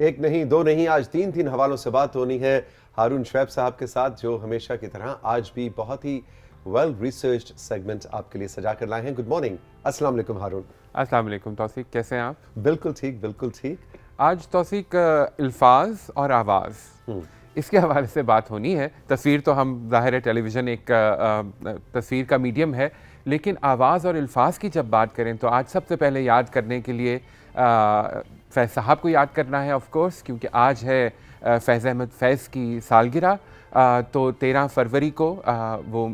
ایک نہیں دو نہیں آج تین حوالوں سے بات ہونی ہے ہارون شعیب صاحب کے ساتھ، جو ہمیشہ کی طرح آج بھی بہت ہی ویل ریسرچڈ سیگمنٹ آپ کے لیے سجا کر لائے ہیں۔ گڈ مارننگ، السلام علیکم ہارون۔ السلام علیکم توثیق، کیسے ہیں آپ؟ بالکل ٹھیک، بالکل ٹھیک۔ آج توثیق الفاظ اور آواز اس کے حوالے سے بات ہونی ہے۔ تصویر تو ہم ظاہر ہے ٹیلی ویژن ایک تصویر کا میڈیم ہے، لیکن آواز اور الفاظ کی جب بات کریں تو آج سب سے پہلے یاد کرنے کے لیے فیض صاحب کو یاد کرنا ہے آف کورس، کیونکہ آج ہے فیض احمد فیض کی سالگرہ۔ تو 13 فروری کو وہ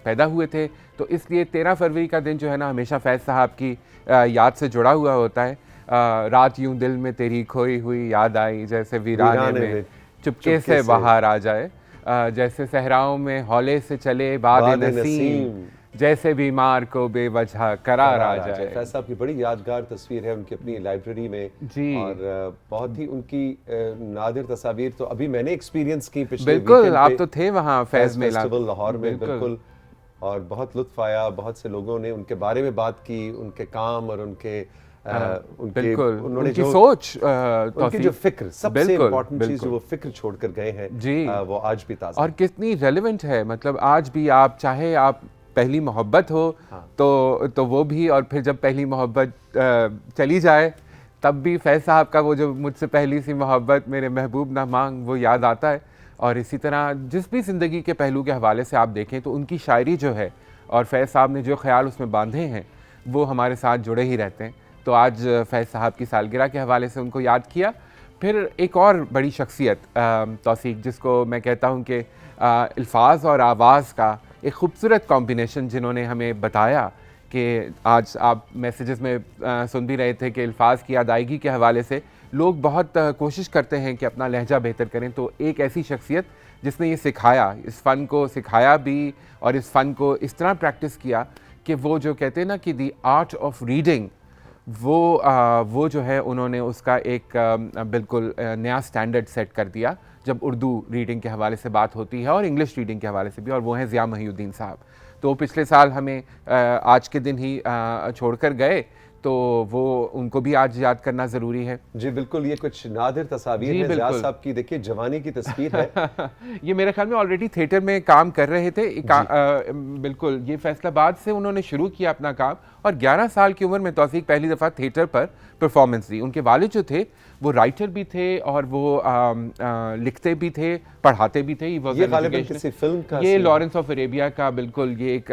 پیدا ہوئے تھے، تو اس لیے 13 فروری کا دن جو ہے نا ہمیشہ فیض صاحب کی یاد سے جڑا ہوا ہوتا ہے۔ رات یوں دل میں تیری کھوئی ہوئی یاد آئی، جیسے ویرانے میں چپکے سے باہر آ جائے، جیسے صحراؤں میں ہولے سے چلے باد نسیم، جیسے بیمار کو بے وجہ قرار آ جائے۔ فیض صاحب کی بڑی یادگار تصویر ہے ان کی اپنی لائبریری میں، اور بہت ہی ان کی نادر تصاویر تو ابھی میں نے ایکسپیرینس کی پچھلے بالکل، آپ تو تھے وہاں فیض میلہ فیسٹیول لاہور میں، بالکل، اور بہت لطف آیا۔ بہت سے لوگوں نے ان کے بارے میں بات کی، ان کے کام اور ان کے بالکل ان کی سوچ، ان کی جو فکر، سب سے امپورٹنٹ چیز جو وہ فکر چھوڑ کر گئے ہیں وہ آج بھی تازہ اور کتنی ریلیونٹ ہے۔ مطلب آج بھی آپ چاہے آپ پہلی محبت ہو تو وہ بھی، اور پھر جب پہلی محبت چلی جائے تب بھی فیض صاحب کا وہ جو مجھ سے پہلی سی محبت میرے محبوب نہ مانگ، وہ یاد آتا ہے۔ اور اسی طرح جس بھی زندگی کے پہلو کے حوالے سے آپ دیکھیں تو ان کی شاعری جو ہے اور فیض صاحب نے جو خیال اس میں باندھے ہیں وہ ہمارے ساتھ جڑے ہی رہتے ہیں۔ تو آج فیض صاحب کی سالگرہ کے حوالے سے ان کو یاد کیا۔ پھر ایک اور بڑی شخصیت توثیق، جس کو میں کہتا ہوں کہ الفاظ اور آواز کا ایک خوبصورت کمبینیشن، جنہوں نے ہمیں بتایا کہ آج آپ میسیجز میں سن بھی رہے تھے کہ الفاظ کی ادائیگی کے حوالے سے لوگ بہت کوشش کرتے ہیں کہ اپنا لہجہ بہتر کریں، تو ایک ایسی شخصیت جس نے یہ سکھایا، اس فن کو سکھایا بھی، اور اس فن کو اس طرح پریکٹس کیا کہ وہ جو کہتے ہیں نا کہ دی آرٹ آف ریڈنگ، وہ جو ہے انہوں نے اس کا ایک بالکل نیا سٹینڈرڈ سیٹ کر دیا جب اردو ریڈنگ کے حوالے سے بات ہوتی ہے اور انگلش ریڈنگ کے حوالے سے بھی، اور وہ ہیں ضیاء محی الدین صاحب۔ تو پچھلے سال ہمیں آج کے دن ہی چھوڑ کر گئے، تو وہ ان کو بھی آج یاد کرنا ضروری ہے۔ جی بالکل، یہ کچھ نادر تصاویر ہیں ضیاء صاحب کی۔ دیکھیے جوانی کی تصویر ہے، یہ میرے خیال میں آلریڈی تھیٹر میں کام کر رہے تھے، بالکل یہ فیصل آباد سے انہوں نے شروع کیا اپنا کام، اور 11 سال کی عمر میں توثیق پہلی دفعہ تھیٹر پر پرفارمنس دی۔ ان کے والد جو تھے وہ رائٹر بھی تھے اور وہ لکھتے بھی تھے، پڑھاتے بھی تھے۔ یہ غالباً کسی فلم کا، یہ لارنس آف عربیہ کا بالکل یہ ایک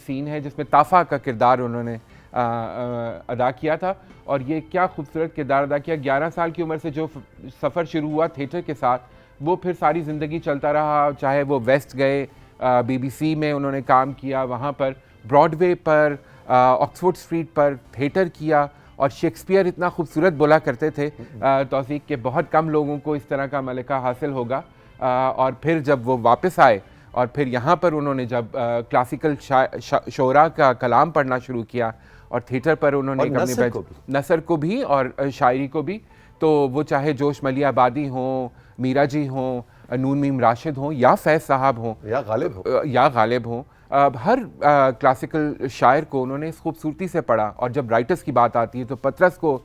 سین ہے جس میں طافہ کا کردار انہوں نے ادا کیا تھا، اور یہ کیا خوبصورت کردار ادا کیا۔ 11 سال کی عمر سے جو سفر شروع ہوا تھیٹر کے ساتھ، وہ پھر ساری زندگی چلتا رہا، چاہے وہ ویسٹ گئے، بی بی سی میں انہوں نے کام کیا، وہاں پر براڈ وے پر، آکسفورڈ اسٹریٹ پر تھیٹر کیا، اور شیکسپیئر اتنا خوبصورت بولا کرتے تھے توثیق کہ بہت کم لوگوں کو اس طرح کا ملکہ حاصل ہوگا۔ اور پھر جب وہ واپس آئے اور پھر یہاں پر انہوں نے جب کلاسیکل شعراء کا کلام پڑھنا شروع کیا، اور تھیٹر پر انہوں نے نثر کو بھی اور شاعری کو بھی، تو وہ چاہے جوش ملی آبادی ہوں، میرا جی ہوں، نون میم راشد ہوں، یا فیض صاحب ہوں، یا غالب ہوں، ہر کلاسیکل شاعر کو انہوں نے اس خوبصورتی سے پڑھا۔ اور جب رائٹرز کی بات آتی ہے تو پطرس کو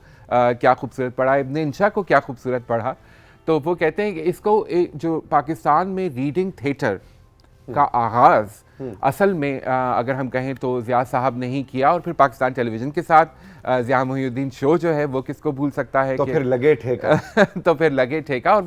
کیا خوبصورت پڑھا، ابن انشا کو کیا خوبصورت پڑھا۔ تو وہ کہتے ہیں کہ اس کو جو پاکستان میں ریڈنگ تھیٹر کا آغاز اصل میں اگر ہم کہیں تو ضیاء صاحب نے ہی کیا، اور پھر پاکستان ٹیلی ویژن کے ساتھ ضیاء محی الدین شو جو ہے وہ کس کو بھول سکتا ہے، تو پھر لگے ٹھیکا تو پھر لگے ٹھیکا۔ اور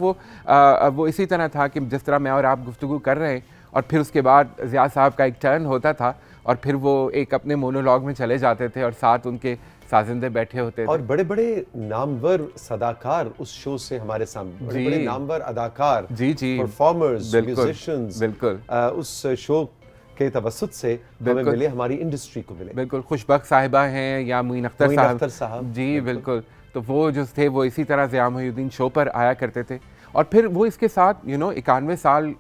وہ اسی طرح تھا کہ جس طرح میں اور آپ گفتگو کر رہے ہیں، اور پھر اس کے بعد ضیاء صاحب کا ایک ٹرن ہوتا تھا، اور پھر وہ ایک اپنے مونولوگ میں چلے جاتے تھے اور ساتھ ان کے سازندے بیٹھے ہوتے تھے، اور بڑے بڑے نامور صداکار اس شو سے ہمارے سامنے، بڑے بڑے نامور اداکار، پرفارمرز، میوزیشنز اس شو کے توسط سے ہمیں ملے، ہماری انڈسٹری کو ملے۔ بالکل، خوشبخت صاحبہ ہیں یا معین اختر صاحب، جی بالکل، تو وہ جو تھے وہ اسی طرح ضیاء محی الدین شو پر آیا کرتے تھے۔ اور پھر وہ اس کے ساتھ 91 سال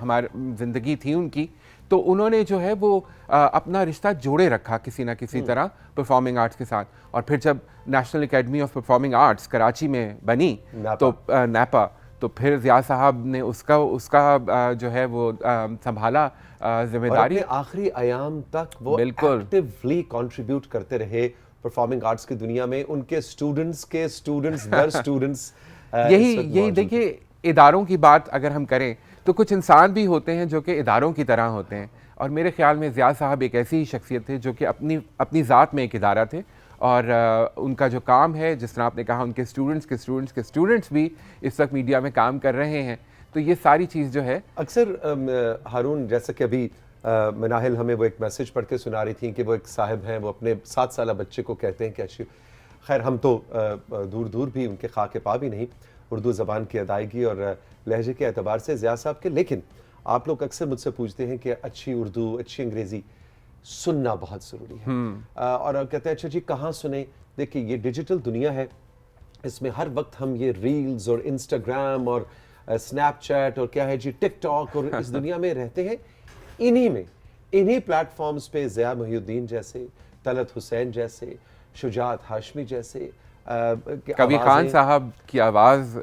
ہماری زندگی تھی ان کی، تو انہوں نے جو ہے وہ اپنا رشتہ جوڑے رکھا کسی نہ کسی طرح پرفارمنگ آرٹس کے ساتھ۔ اور پھر جب national academy of performing arts Karachi میں بنی، تو نیپا، تو پھر ضیاء صاحب نے اس کا جو ہے وہ سنبھالا ذمہ داری، اور اپنے آخری ایام تک وہ ایکٹیولی کنٹریبیوٹ کرتے رہے پرفارمنگ آرٹس کی دنیا میں ان کے اسٹوڈنٹس در اسٹوڈنٹس یہی دیکھیے اداروں کی بات اگر ہم کریں تو کچھ انسان بھی ہوتے ہیں جو کہ اداروں کی طرح ہوتے ہیں, اور میرے خیال میں ضیاء صاحب ایک ایسی ہی شخصیت تھے جو کہ اپنی ذات میں ایک ادارہ تھے, اور ان کا جو کام ہے جس طرح آپ نے کہا ان کے اسٹوڈنٹس بھی اس وقت میڈیا میں کام کر رہے ہیں, تو یہ ساری چیز جو ہے اکثر ہارون جیسا کہ ابھی مناہل ہمیں وہ ایک میسج پڑھ کے سنا رہی تھیں کہ وہ ایک صاحب ہیں, وہ اپنے 7 سالہ بچے کو کہتے ہیں کہ اچھی خیر ہم تو دور بھی ان کے خاک پا بھی نہیں اردو زبان کی ادائیگی اور لہجے کے اعتبار سے ضیاء صاحب کے, لیکن آپ لوگ اکثر مجھ سے پوچھتے ہیں کہ اچھی اردو اچھی انگریزی سننا بہت ضروری ہے, اور کہتے ہیں اچھا جی کہاں سنیں. دیکھیے یہ ڈیجیٹل دنیا ہے, اس میں ہر وقت ہم یہ ریلز اور انسٹاگرام اور اسنیپ چیٹ اور کیا ہے جی ٹک ٹاک اور اس دنیا میں رہتے ہیں. انہی پلیٹ فارمز پہ ضیاء محی الدین جیسے, طلعت حسین جیسے, شجاعت ہاشمی جیسے, کبیر خان صاحب کی آواز,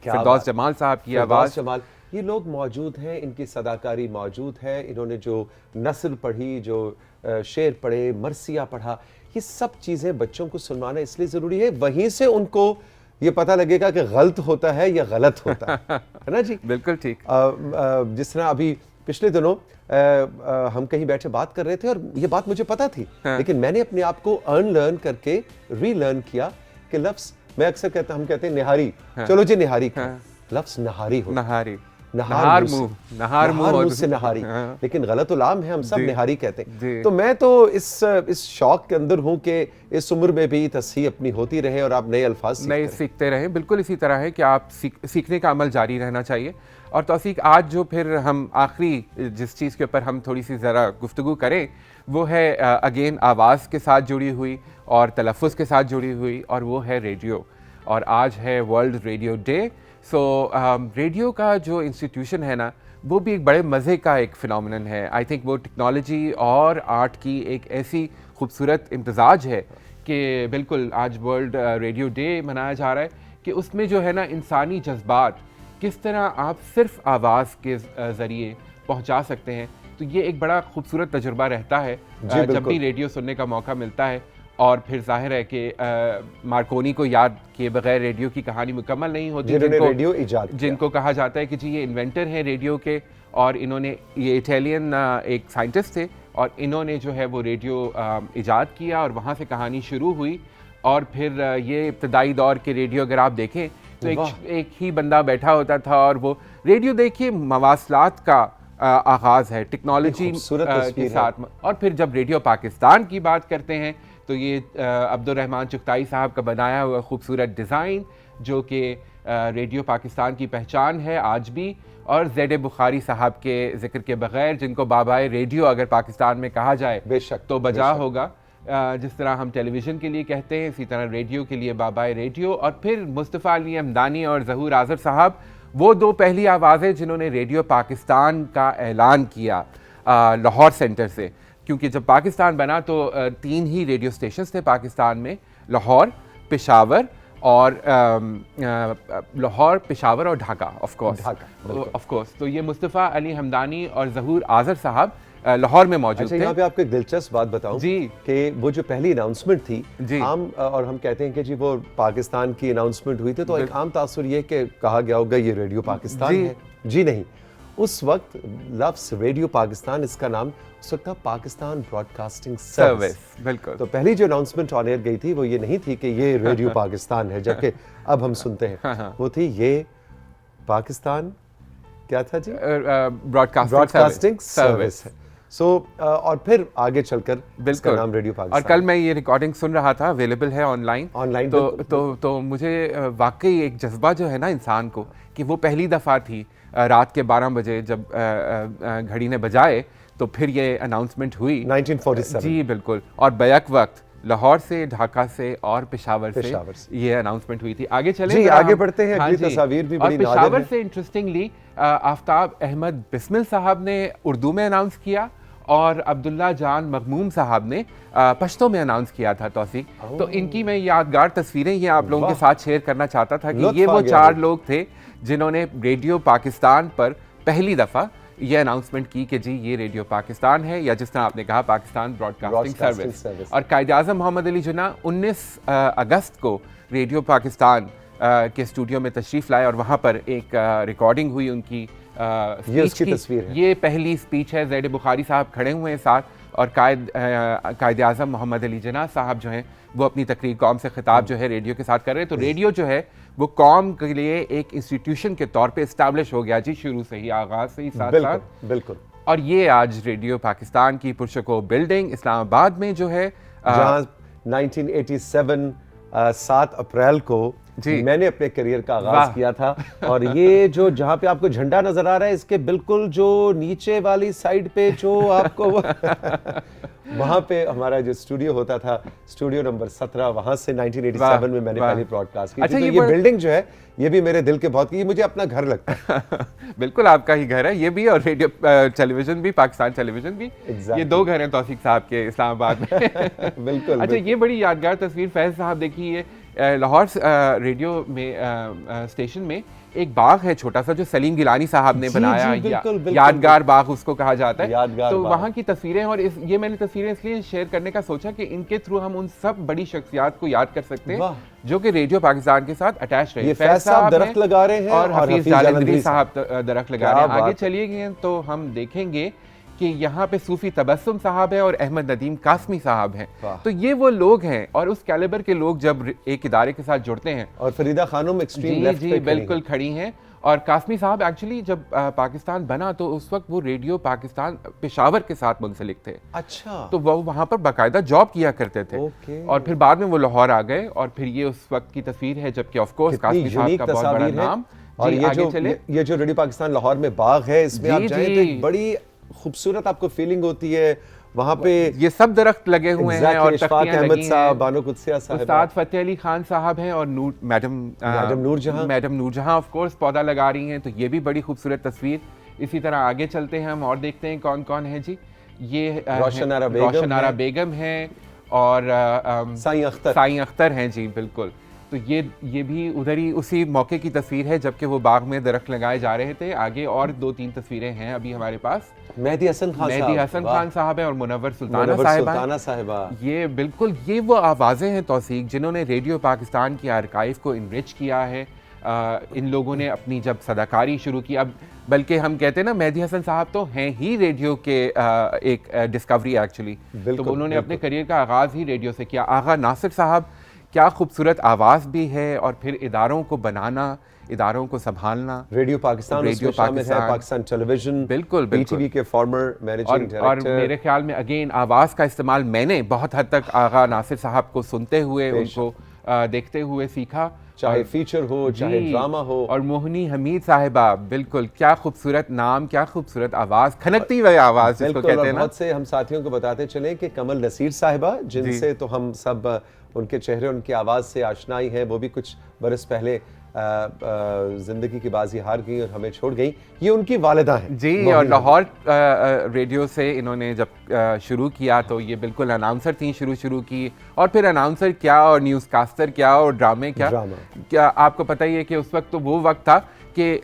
فردوس جمال صاحب کی آواز, یہ لوگ موجود ہیں, ان کی صداکاری موجود ہے, انہوں نے جو نثر پڑھی, جو شعر پڑھے, مرثیہ پڑھا, یہ سب چیزیں بچوں کو سنوانا اس لیے ضروری ہے, وہیں سے ان کو یہ پتہ لگے گا کہ غلط ہوتا ہے یا غلط ہوتا ہے نا جی. بالکل ٹھیک. جس طرح ابھی پچھلے دنوں ہم کہیں بیٹھے بات کر رہے تھے اور یہ بات مجھے پتا تھی, لیکن میں نے اپنے آپ کو لرن کر کے ری لرن کیا کہ لفظ میں اکثر ہم کہتے ہیں نہاری, چلو جی نہاری, لفظ نہاری ہو, نہار منہ سے نہاری, لیکن غلط علام ہے, ہم سب نہاری کہتے ہیں. تو میں تو اس شوق کے اندر ہوں کہ اس عمر میں بھی تصحیح اپنی ہوتی رہے اور آپ نئے الفاظ سیکھتے رہیں. بالکل اسی طرح ہے کہ آپ سیکھنے کا عمل جاری رہنا چاہیے. اور توثیق آج جو پھر ہم آخری جس چیز کے اوپر ہم تھوڑی سی ذرا گفتگو کریں وہ ہے اگین آواز کے ساتھ جڑی ہوئی اور تلفظ کے ساتھ جڑی ہوئی, اور وہ ہے ریڈیو. اور آج ہے ورلڈ ریڈیو ڈے. سو ریڈیو کا جو انسٹیٹیوشن ہے نا وہ بھی ایک بڑے مزے کا ایک فنومینن ہے. آئی تھنک وہ ٹیکنالوجی اور آرٹ کی ایک ایسی خوبصورت امتزاج ہے کہ بالکل آج ورلڈ ریڈیو ڈے منایا جا رہا ہے کہ اس میں جو ہے نا انسانی جذبات کس طرح آپ صرف آواز کے ذریعے پہنچا سکتے ہیں. تو یہ ایک بڑا خوبصورت تجربہ رہتا ہے جب بھی ریڈیو سننے کا موقع ملتا ہے. اور پھر ظاہر ہے کہ مارکونی کو یاد کیے بغیر ریڈیو کی کہانی مکمل نہیں ہوتی, جن کو کہا جاتا ہے کہ جی یہ انوینٹر ہیں ریڈیو کے, اور انہوں نے یہ اٹیلین ایک سائنٹسٹ تھے اور انہوں نے جو ہے وہ ریڈیو ایجاد کیا اور وہاں سے کہانی شروع ہوئی. اور پھر یہ ابتدائی دور کے ریڈیو اگر آپ دیکھیں تو ایک ہی بندہ بیٹھا ہوتا تھا, اور وہ ریڈیو دیکھیے مواصلات کا آغاز ہے ٹیکنالوجی کے ساتھ. اور پھر جب ریڈیو پاکستان کی بات کرتے ہیں تو یہ عبد الرحمن چغتائی صاحب کا بنایا ہوا خوبصورت ڈیزائن جو کہ ریڈیو پاکستان کی پہچان ہے آج بھی, اور زید بخاری صاحب کے ذکر کے بغیر, جن کو بابائے ریڈیو اگر پاکستان میں کہا جائے بے شک تو بجا ہوگا. جس طرح ہم ٹیلی ویژن کے لیے کہتے ہیں اسی طرح ریڈیو کے لیے بابائے ریڈیو. اور پھر مصطفیٰ علی حمدانی اور ظہور آذر صاحب, وہ دو پہلی آوازیں جنہوں نے ریڈیو پاکستان کا اعلان کیا لاہور سینٹر سے, کیونکہ جب پاکستان بنا تو 3 ہی ریڈیو سٹیشنز تھے پاکستان میں, لاہور, پشاور اور ڈھاکہ آف کورس. تو یہ مصطفیٰ علی حمدانی اور ظہور آذر صاحب لاہور میں موجود تھے. یہاں پہ آپ کو ایک دلچسپ بات بتاؤں جی کہ وہ جو پہلی اناؤنسمنٹ تھی عام, اور ہم کہتے ہیں کہ جی وہ پاکستان کی اناؤنسمنٹ ہوئی تھی تو ایک عام تاثر یہ کہ کہا گیا ہوگا یہ ریڈیو پاکستان ہے. جی نہیں, اس وقت لفظ ریڈیو پاکستان, اس کا نام اس وقت تھا پاکستان براڈ کاسٹنگ سروس. بالکل. تو پہلی جو اناؤنسمنٹ آن ایئر گئی تھی وہ یہ نہیں تھی کہ یہ ریڈیو پاکستان ہے, جبکہ اب ہم سنتے ہیں, وہ تھی یہ پاکستان کیا تھا جی, براڈ کاسٹنگ سروس. اور پھر آگے چل کر اس کا نام ریڈیو پاکستان. اور کل میں یہ ریکارڈنگ سن رہا تھا, اویلیبل ہے آن لائن, تو مجھے واقعی ایک جذبہ جو ہے نا انسان کو کہ وہ پہلی دفعہ تھی رات کے 12 بجے جب گھڑی نے بجائے تو پھر یہ اناؤنسمنٹ ہوئی 1947. جی بالکل. اور بیک وقت لاہور سے, ڈھاکہ سے اور پشاور سے یہ اناؤنسمنٹ ہوئی تھی. آگے چلیں, جی آگے بڑھتے ہیں. اگلی تصاویر بھی بڑی نادر ہیں. پشاور سے انٹرسٹنگلی آفتاب احمد بسمل صاحب نے اردو میں اناؤنس کیا اور عبداللہ جان مغموم صاحب نے پشتو میں اناؤنس کیا تھا. توثیق, تو ان کی میں یادگار تصویریں یہ آپ لوگوں کے ساتھ شیئر کرنا چاہتا تھا کہ یہ وہ 4 لوگ تھے جنہوں نے ریڈیو پاکستان پر پہلی دفعہ یہ اناؤنسمنٹ کی کہ جی یہ ریڈیو پاکستان ہے، یا جس طرح آپ نے کہا پاکستان براڈ کاسٹنگ سروس. اور قائد اعظم محمد علی جناح 19 اگست کو ریڈیو پاکستان کے اسٹوڈیو میں تشریف لائے اور وہاں پر ایک ریکارڈنگ ہوئی ان کی اسپیچ کی. تصویر ہے، یہ پہلی اسپیچ ہے. زید بخاری صاحب کھڑے ہوئے ہیں ساتھ، اور قائد اعظم محمد علی جناح صاحب جو ہیں وہ اپنی تقریر قوم سے خطاب جو ہے ریڈیو کے ساتھ کر رہے ہیں. تو ریڈیو جو ہے وہ قوم کے لیے ایک انسٹیٹیوشن کے طور پہ اسٹیبلش ہو گیا جی، شروع سے ہی، آغاز سے ہی ساتھ ساتھ. بالکل. اور یہ آج ریڈیو پاکستان کی پرشکوہ بلڈنگ اسلام آباد میں جو ہے، جہاں 1987 7 اپریل کو میں نے اپنے کریئر کا آغاز کیا تھا. اور یہ جو جہاں پہ آپ کو جھنڈا نظر آ رہا ہے، اس کے بالکل جو نیچے والی سائڈ پہ جو آپ کو وہاں پہ ہمارا جو اسٹوڈیو ہوتا تھا، اسٹوڈیو نمبر 17، وہاں سے 1987 میں میں نے پہلی براڈ کاسٹ کی. تو یہ بلڈنگ جو ہے یہ بھی میرے دل کے بہت کی، مجھے اپنا گھر لگتا ہے. بالکل آپ کا ہی گھر ہے یہ بھی، اور ریڈیو ٹیلی ویژن بھی، پاکستان ٹیلی ویژن بھی. یہ 2 گھر ہیں توثیق صاحب کے اسلام آباد میں. بالکل. اچھا یہ بڑی یادگار تصویر فیض صاحب دیکھیے، لاہور ریڈیو میں اسٹیشن میں ایک باغ ہے چھوٹا سا جو سلیم گیلانی صاحب نے بنایا، یادگار باغ اس کو کہا جاتا ہے. تو وہاں کی تصویریں، اور یہ میں نے تصویریں اس لیے شیئر کرنے کا سوچا کہ ان کے تھرو ہم ان سب بڑی شخصیات کو یاد کر سکتے ہیں جو کہ ریڈیو پاکستان کے ساتھ اٹیچ رہے. فیض صاحب درخت لگا رہے ہیں اور حفیظ جالندری صاحب درخت لگا رہے ہیں. آگے چلیے گئے تو ہم دیکھیں گے کہ یہاں پہ صوفی تبسم صاحب ہے اور احمد ندیم قاسمی صاحب ہیں. تو یہ وہ لوگ ہیں، اور اس کیلیبر کے لوگ جب ایک ادارے کے ساتھ جڑتے ہیں. اور فریدہ خانم ایکسٹریم لیفٹ پہ بالکل کھڑی ہیں. اور قاسمی صاحب ایکچولی جب پاکستان بنا تو اس وقت وہ ریڈیو پاکستان پشاور کے ساتھ منسلک تھے. اچھا. تو وہ وہاں پر باقاعدہ جاب کیا کرتے تھے. اور پھر بعد میں وہ لاہور آ گئے، اور پھر یہ اس وقت کی تصویر ہے جبکہ آف کورس قاسمی صاحب کا بہت بڑا نام. اور یہ جو ریڈیو پاکستان لاہور میں باغ ہے، اس میں آپ جائیں تو ایک بڑی خوبصورت آپ کو فیلنگ ہوتی ہے. وہاں پہ یہ سب درخت لگے ہوئے ہیں، اور اشفاق احمد صاحب، بانو قدسیہ صاحب، استاد فتح علی خان صاحب ہیں، اور میڈم نور جہاں آف کورس پودا لگا رہی ہیں. تو یہ بھی بڑی خوبصورت تصویر. اسی طرح آگے چلتے ہیں ہم اور دیکھتے ہیں کون کون ہیں جی. یہ روشن آرا بیگم ہیں، اور سائیں اختر ہیں جی. بالکل. تو یہ بھی ادھر ہی اسی موقع کی تصویر ہے جبکہ وہ باغ میں درخت لگائے جا رہے تھے. آگے اور 2-3 تصویریں ہیں ابھی ہمارے پاس. مہدی حسن خان صاحب ہیں، اور منور سلطانہ صاحبہ. یہ بالکل یہ وہ آوازیں ہیں توثیق جنہوں نے ریڈیو پاکستان کی آرکائیو کو انرچ کیا ہے. ان لوگوں نے اپنی جب صداکاری شروع کی، اب بلکہ ہم کہتے ہیں نا مہدی حسن صاحب تو ہیں ہی ریڈیو کے ایک ڈسکوری ایکچولی. تو انہوں نے اپنے کریئر کا آغاز ہی ریڈیو سے کیا. آغا ناصر صاحب کیا خوبصورت آواز بھی ہے، اور پھر اداروں کو بنانا، اداروں کو سنبھالنا. ریڈیو پاکستان اس میں شامل ہے، پاکستان ٹیلی ویژن، بالکل پی ٹی وی کے فارمر مینیجنگ ڈائریکٹر. اور میرے خیال میں اگین آواز کا استعمال میں نے بہت حد تک آغا ناصر صاحب کو سنتے ہوئے، ان کو دیکھتے ہوئے سیکھا، چاہے فیچر ہو چاہے ڈرامہ ہو. اور موہنی حمید صاحبہ، بالکل کیا خوبصورت نام، کیا خوبصورت آواز، کھنکتی ہوئی آواز جس کو کہتے ہیں نا. بہت سے ہم ساتھیوں کو بتاتے چلیں کہ کمل نصیر صاحبہ، جن سے تو ہم سب ان کے چہرے، ان کی آواز سے آشنائی ہے، وہ بھی کچھ برس پہلے زندگی کی بازی ہار گئی اور ہمیں چھوڑ گئی. یہ ان کی والدہ ہیں جی. اور لاہور ریڈیو سے انہوں نے جب شروع کیا تو یہ بالکل اناؤنسر تھیں شروع کی. اور پھر اناؤنسر کیا، اور نیوز کاسٹر کیا، اور ڈرامے کیا. آپ کو پتہ ہی ہے کہ اس وقت تو وہ وقت تھا کہ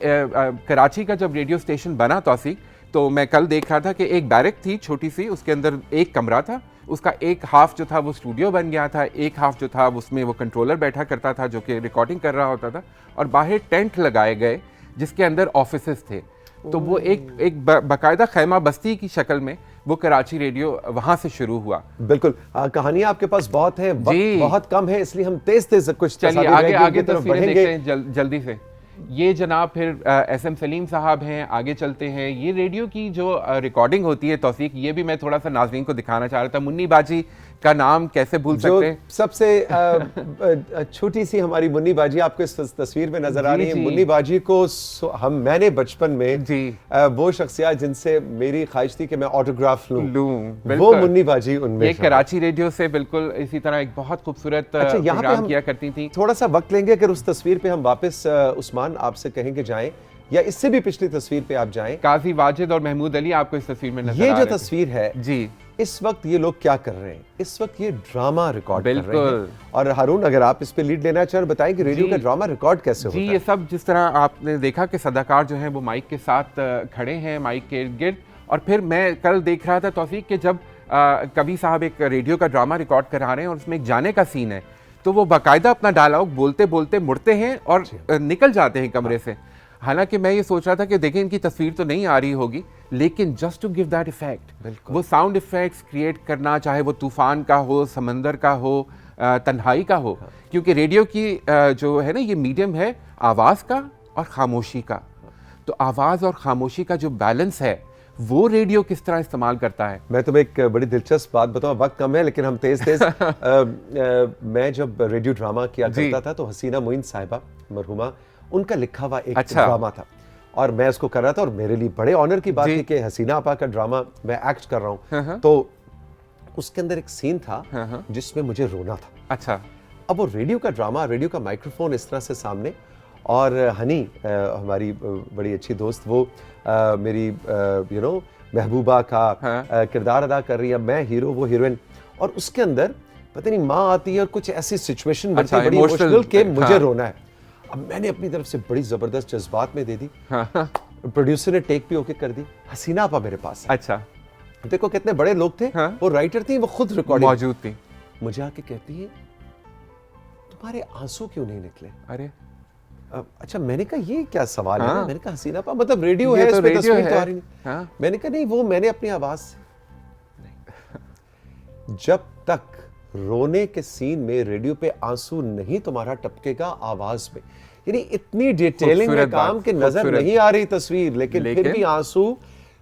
کراچی کا جب ریڈیو اسٹیشن بنا توثیق، تو میں کل دیکھ رہا تھا کہ ایک بیرک تھی چھوٹی سی، اس کے اندر ایک کمرہ تھا. اس کا ایک ہاف جو تھا وہ اسٹوڈیو بن گیا تھا، ایک ہاف جو تھا اس میں وہ کنٹرولر بیٹھا کرتا تھا جو کہ ریکارڈنگ کر رہا ہوتا تھا. اور باہر ٹینٹ لگائے گئے جس کے اندر آفیسز تھے. تو وہ ایک باقاعدہ خیمہ بستی کی شکل میں وہ کراچی ریڈیو وہاں سے شروع ہوا. بالکل. کہانیاں آپ کے پاس بہت ہیں، وقت بہت کم ہے، اس لیے ہم تیز کچھ چلیے آگے تصویریں دیکھتے ہیں جلدی سے. یہ جناب پھر ایس ایم سلیم صاحب ہیں. آگے چلتے ہیں. یہ ریڈیو کی جو ریکارڈنگ ہوتی ہے توثیق، یہ بھی میں تھوڑا سا ناظرین کو دکھانا چاہ رہا تھا. منی باجی کا نام کیسے بھول سکتے ہیں. سب سے چھوٹی سی ہماری منی باجی آپ کو اس تصویر میں نظر آ رہی ہے. منی باجی کو میں نے بچپن میں وہ شخصیات جن سے میری خواہش تھی کہ میں آٹوگراف لوں، وہ منی باجی ان میں. یہ کراچی ریڈیو سے بالکل اسی طرح ایک بہت خوبصورت پروگرام کیا کرتی تھی. تھوڑا سا وقت لیں گے اگر اس تصویر پہ ہم واپس عثمان آپ سے کہیں کہ جائیں، یا اس سے بھی پچھلی تصویر پہ آپ جائیں. قاضی واجد اور محمود علی آپ کو اس تصویر میں نظر آ رہے ہیں. یہ جو تصویر ہے جی، اس وقت یہ لوگ کیا کر رہے ہیں؟ اس وقت یہ ڈراما ریکارڈ کر رہے ہیں. اور ہارون اگر آپ اس پہ لیڈ لینا چاہیں اور بتائیں کہ ریڈیو کا ڈراما ریکارڈ کیسے ہوتا ہے. جی یہ سب جس طرح آپ نے دیکھا کہ صداکار جو ہیں وہ مائک کے ساتھ کھڑے ہیں مائک کے ارد گرد, اور پھر میں کل دیکھ رہا تھا توفیق کہ جب کبھی صاحب ایک ریڈیو کا ڈراما ریکارڈ کرا رہے ہیں اور اس میں ایک جانے کا سین ہے تو وہ باقاعدہ اپنا ڈائلاگ بولتے بولتے مڑتے ہیں اور نکل جاتے ہیں کمرے سے. حالانکہ میں یہ سوچ رہا تھا کہ دیکھیں ان کی تصویر تو نہیں آ رہی ہوگی, لیکن just to give that effect, وہ ساؤنڈ ایفیکٹس کریٹ کرنا, چاہے وہ طوفان کا ہو, سمندر کا ہو, تنہائی کا ہو, کیونکہ ریڈیو کی جو ہے نا یہ میڈیم ہے آواز کا اور خاموشی کا. تو آواز اور خاموشی کا جو بیلنس ہے وہ ریڈیو کس طرح استعمال کرتا ہے. میں تمہیں ایک بڑی دلچسپ بات بتاؤں, وقت کم ہے لیکن ہم تیز میں جب ریڈیو ڈراما کیا کرتا تھا تو حسینہ معین صاحبہ مرحومہ, ان کا لکھا ہوا ایک ڈراما تھا اور میں اس کو کر رہا تھا, اور میرے لیے بڑے آنر کی بات تھی کہ حسینہ آپا کا ڈراما میں ایکٹ کر رہا ہوں. تو اس کے اندر ایک سین تھا جس میں مجھے رونا تھا. اچھا, اب وہ ریڈیو کا ڈراما, ریڈیو کا مائکروفون اس طرح سے سامنے, اور ہنی ہماری بڑی اچھی دوست, وہ میری محبوبہ کا کردار ادا کر رہی ہے, میں ہیرو وہ ہیروئن, اور اس کے اندر پتہ نہیں ماں آتی ہے اور کچھ ایسی سچویشن بنتی ہے بڑی ایموشنل کہ مجھے رونا ہے. اب میں نے اپنی طرف سے بڑی زبردست جذبات میں دے دی, پروڈیوسر نے ٹیک بھی اوکے کر دی, حسینہ آپا میرے پاس. اچھا, دیکھو کتنے بڑے لوگ تھے, وہ رائٹر تھی, وہ خود ریکارڈنگ موجود تھی. مجھے آ کے کہتی ہے تمہارے آنسو کیوں نہیں نکلے؟ ارے اچھا, میں نے کہا یہ کیا سوال ہے؟ میں نے کہا حسینہ آپا مطلب ریڈیو ہے, اس پہ تصویر تو آ رہی نہیں. میں نے کہا نہیں, وہ میں نے اپنی آواز سے جب تک رونے کے سین میں ریڈیو پہ آنسو نہیں تمہارا ٹپکے گا آواز میں, یعنی اتنی ڈیٹیلنگ میں کام کہ نظر نہیں آ رہی تصویر, لیکن پھر بھی آنسو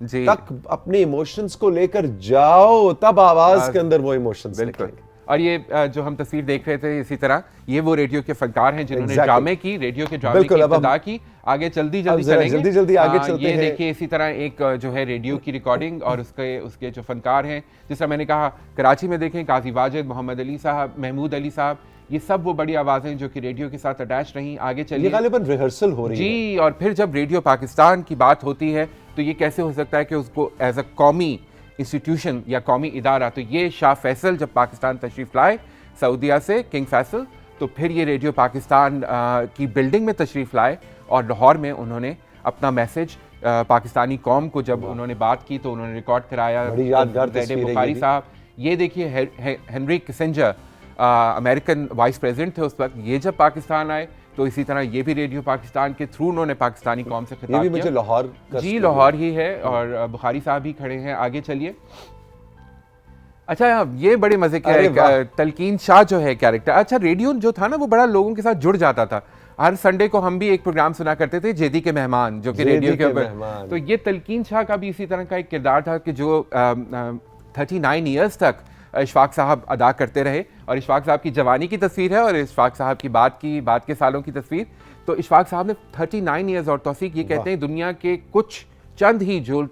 تک اپنے ایموشنز کو لے کر جاؤ تب آواز کے اندر وہ ایموشنز نکلیں گے. اور یہ جو ہم تصویر دیکھ رہے تھے اسی طرح یہ وہ ریڈیو کے فنکار ہیں جنہوں نے ڈرامے کی, ریڈیو کے ڈرامے کی ابتدا کی. آگے جلدی جلدی آگے چلتے ہیں. یہ دیکھیے اسی طرح ایک جو ہے ریڈیو کی ریکارڈنگ, اور اس کے جو فنکار ہیں جس طرح میں نے کہا کراچی میں دیکھیں قاضی واجد, محمد علی صاحب, محمود علی صاحب, یہ سب وہ بڑی آوازیں جو کہ ریڈیو کے ساتھ اٹیچ رہیں. آگے چلیے, یہ غالباً ریہرسل ہو رہی ہے. جی, اور پھر جب ریڈیو پاکستان کی بات ہوتی ہے تو یہ کیسے ہو سکتا ہے کہ اس کو ایز اے قومی انسٹیٹیوشن یا قومی ادارہ, تو یہ شاہ فیصل جب پاکستان تشریف لائے سعودیہ سے, کنگ فیصل, تو پھر یہ ریڈیو پاکستان کی بلڈنگ میں تشریف لائے اور لاہور میں انہوں نے اپنا میسج پاکستانی قوم کو جب انہوں نے بات کی تو انہوں نے ریکارڈ کرایا. بخاری صاحب, یہ دیکھیے Henry Kissinger American vice president تھے اس وقت, یہ جب پاکستان آئے تو اسی طرح یہ بھی ریڈیو پاکستان کے تھرو انہوں نے پاکستانی قوم سے خطاب کیا. لاہور, جی لاہور ہی ہے, اور بخاری صاحب بھی کھڑے ہیں. آگے چلیے. اچھا, یہ بڑے مزے کا تلقین شاہ جو ہے کیریکٹر, اچھا ریڈیو جو تھا نا وہ بڑا لوگوں کے ساتھ جڑ جاتا تھا. ہر سنڈے کو ہم بھی ایک پروگرام سنا کرتے تھے جیدی کے مہمان, جو کہ ریڈیو کے اوپر, تو یہ تلقین شاہ کا بھی اسی طرح کا ایک کردار تھا کہ جو 39 ایئرس تک اشفاق صاحب ادا کرتے رہے. اور اشفاق صاحب کی جوانی کی تصویر ہے اور اشفاق صاحب کی بعد کے سالوں کی تصویر. تو اشفاق صاحب نے 39 ایئرز, اور توفیق یہ کہتے ہیں دنیا کے کچھ چند ہی جو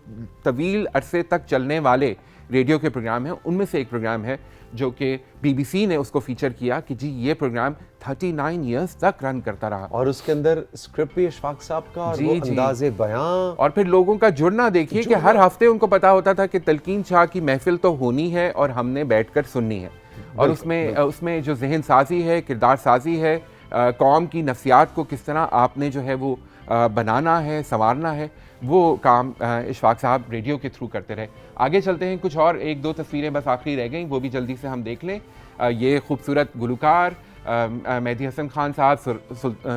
طویل عرصے تک چلنے والے ریڈیو کے پروگرام ہیں ان میں سے ایک پروگرام ہے جو کہ بی بی سی نے اس کو فیچر کیا کہ جی یہ پروگرام 39 ایئرز تک رن کرتا رہا. اور اس کے اندر اسکرپٹ بھی اشفاق صاحب کا, اور وہ انداز بیان, اور پھر لوگوں کا جڑنا دیکھیے کہ ہر ہفتے ان کو پتا ہوتا تھا کہ تلقین شاہ کی محفل تو ہونی ہے اور ہم نے بیٹھ کر سننی ہے. اور اس میں جو ذہن سازی ہے, کردار سازی ہے, قوم کی نفسیات کو کس طرح آپ نے جو ہے وہ بنانا ہے, سنوارنا ہے, وہ کام اشفاق صاحب ریڈیو کے تھرو کرتے رہے. آگے چلتے ہیں, کچھ اور ایک دو تصویریں بس آخری رہ گئیں, وہ بھی جلدی سے ہم دیکھ لیں. یہ خوبصورت گلوکار مہدی حسن خان صاحب,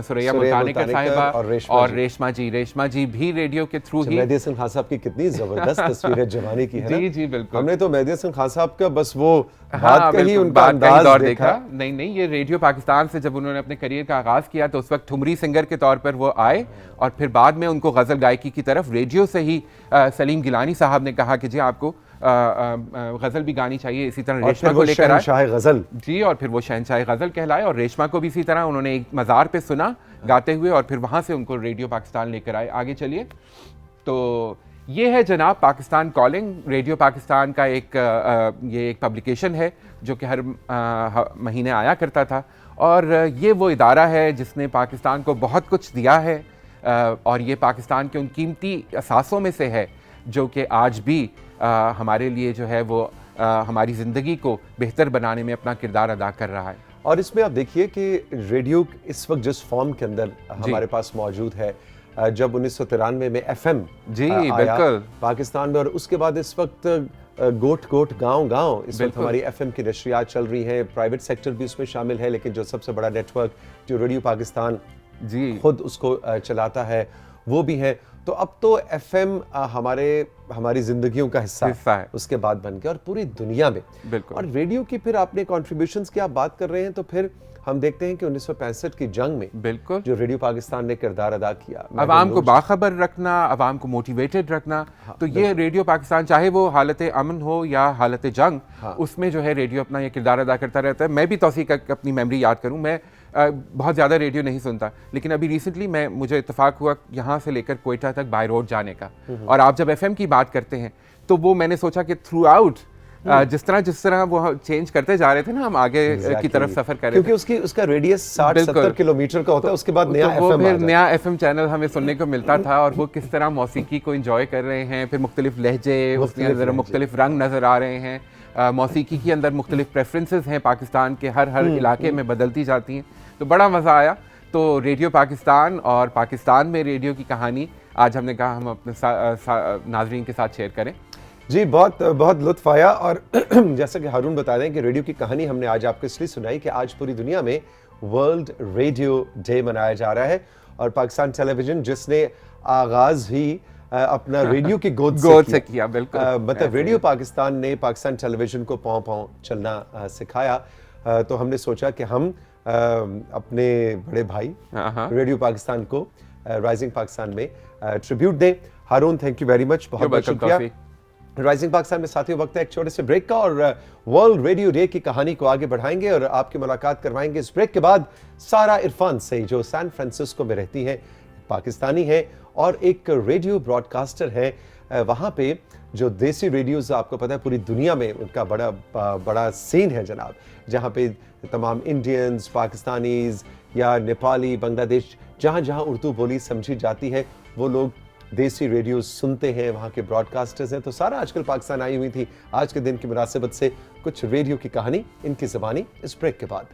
سریا ملتانکر صاحبہ, اور ریشما جی بھی ریڈیو کے تھرو ہی. مہدی حسن خان صاحب کی کتنی زبردست تصویر ہے جوانی کی, ہے نا؟ جی بالکل. ہم نے تو مہدی حسن خان صاحب کا بس وہ بات کہی, ان کا انداز دیکھا. نہیں, یہ ریڈیو پاکستان سے جب انہوں نے اپنے کریئر کا آغاز کیا تو اس وقت ٹھمری سنگر کے طور پر وہ آئے, اور پھر بعد میں ان کو غزل گائکی کی طرف ریڈیو سے ہی سلیم گیلانی صاحب نے کہا کہ جی آپ کو غزل بھی گانی چاہیے. اسی طرح ریشما کو لے کر آئے شہنشاہ غزل, جی, اور پھر وہ شہنشاہ غزل کہلائے. اور ریشما کو بھی اسی طرح انہوں نے ایک مزار پہ سنا گاتے ہوئے, اور پھر وہاں سے ان کو ریڈیو پاکستان لے کر آئے. آگے چلیے. تو یہ ہے جناب پاکستان کالنگ. ریڈیو پاکستان کا یہ ایک پبلیکیشن ہے جو کہ ہر مہینے آیا کرتا تھا, اور یہ وہ ادارہ ہے جس نے پاکستان کو بہت کچھ دیا ہے, اور یہ پاکستان کے ان قیمتی اثاثوں میں سے ہے جو کہ آج بھی ہمارے لیے جو ہے وہ ہماری زندگی کو بہتر بنانے میں اپنا کردار ادا کر رہا ہے. اور اس میں آپ دیکھیے کہ ریڈیو اس وقت جس فارم کے اندر ہمارے پاس موجود ہے, جب 1993 میں ایف ایم بالکل پاکستان میں, اور اس کے بعد اس وقت گوٹ گوٹ گاؤں گاؤں اس وقت ہماری ایف ایم کی نشریات چل رہی ہیں. پرائیویٹ سیکٹر بھی اس میں شامل ہے, لیکن جو سب سے بڑا نیٹ ورک جو ریڈیو پاکستان خود اس کو چلاتا ہے وہ بھی ہے. تو اب تو ایف ایم ہماری زندگیوں کا حصہ ہے, اس کے بعد بن گیا, اور پوری دنیا میں. اور ریڈیو کی پھر آپ نے کنٹریبیوشنز کی آپ بات کر رہے ہیں, تو پھر ہم دیکھتے ہیں کہ 1965 کی جنگ میں بالکل جو ریڈیو پاکستان نے کردار ادا کیا, عوام کو باخبر رکھنا, عوام کو موٹیویٹڈ رکھنا, تو یہ ریڈیو پاکستان چاہے وہ حالت امن ہو یا حالت جنگ, اس میں جو ہے ریڈیو اپنا یہ کردار ادا کرتا رہتا ہے. میں بھی توثیق اپنی میموری یاد کروں, میں بہت زیادہ ریڈیو نہیں سنتا, لیکن ابھی ریسنٹلی مجھے اتفاق ہوا یہاں سے لے کر کوئٹہ تک بائی روڈ جانے کا, اور آپ جب ایف ایم کی بات کرتے ہیں تو وہ میں نے سوچا کہ تھرو آؤٹ جس طرح وہ چینج کرتے جا رہے تھے نا, ہم آگے کی طرف سفر کر رہے تھے, کیونکہ اس کا ریڈیس 60-70 کلومیٹر کا ہوتا ہے, اس کے بعد نیا ایف ایم چینل ہمیں سننے کو ملتا تھا, اور وہ کس طرح موسیقی کو انجوائے کر رہے ہیں, پھر مختلف لہجے, اس کے اندر مختلف رنگ نظر آ رہے ہیں, موسیقی کے اندر مختلف پریفرنسز ہیں پاکستان کے, ہر علاقے میں بدلتی جاتی ہیں, تو بڑا مزہ آیا. تو ریڈیو پاکستان اور پاکستان میں ریڈیو کی کہانی آج ہم نے کہا ہم اپنے ناظرین کے ساتھ شیئر کریں. جی بہت بہت لطف آیا, اور جیسا کہ ہارون بتا دیں کہ ریڈیو کی کہانی ہم نے آج آپ کو اس لیے سنائی کہ آج پوری دنیا میں ورلڈ ریڈیو ڈے منایا جا رہا ہے, اور پاکستان ٹیلی ویژن جس نے آغاز ہی اپنا ریڈیو کی گود سے کیا, بالکل مطلب ریڈیو پاکستان نے پاکستان ٹیلی ویژن کو پاؤں پاؤں چلنا سکھایا, تو ہم نے سوچا کہ ہم اپنے بڑے بھائی ریڈیو پاکستان کو رائزنگ پاکستان میں ٹریبیوٹ دیں. Haroon thank you very much, بہت بہت شکریہ. رائزنگ پاکستان میں ساتھیوں وقت ہے ایک چھوٹے سے بریک کا, اور ورلڈ ریڈیو ڈے کی کہانی کو آگے بڑھائیں گے اور آپ کی ملاقات کروائیں گے اس بریک کے بعد سارا عرفان سے, جو سان فرانسسکو میں رہتی ہیں, پاکستانی ہے اور ایک ریڈیو براڈ کاسٹر ہے. وہاں پہ جو دیسی ریڈیوز آپ کو پتہ ہے پوری دنیا میں ان کا بڑا سین ہے جناب, جہاں پہ تمام انڈینز, پاکستانیز یا نیپالی, بنگلہ دیش, جہاں جہاں اردو بولی سمجھی جاتی ہے وہ لوگ دیسی ریڈیوز سنتے ہیں, وہاں کے براڈ کاسٹرز ہیں. تو سارا آج کل پاکستان آئی ہوئی تھی, آج کے دن کی مناسبت سے کچھ ریڈیو کی کہانی ان کی زبانی اس بریک کے بعد.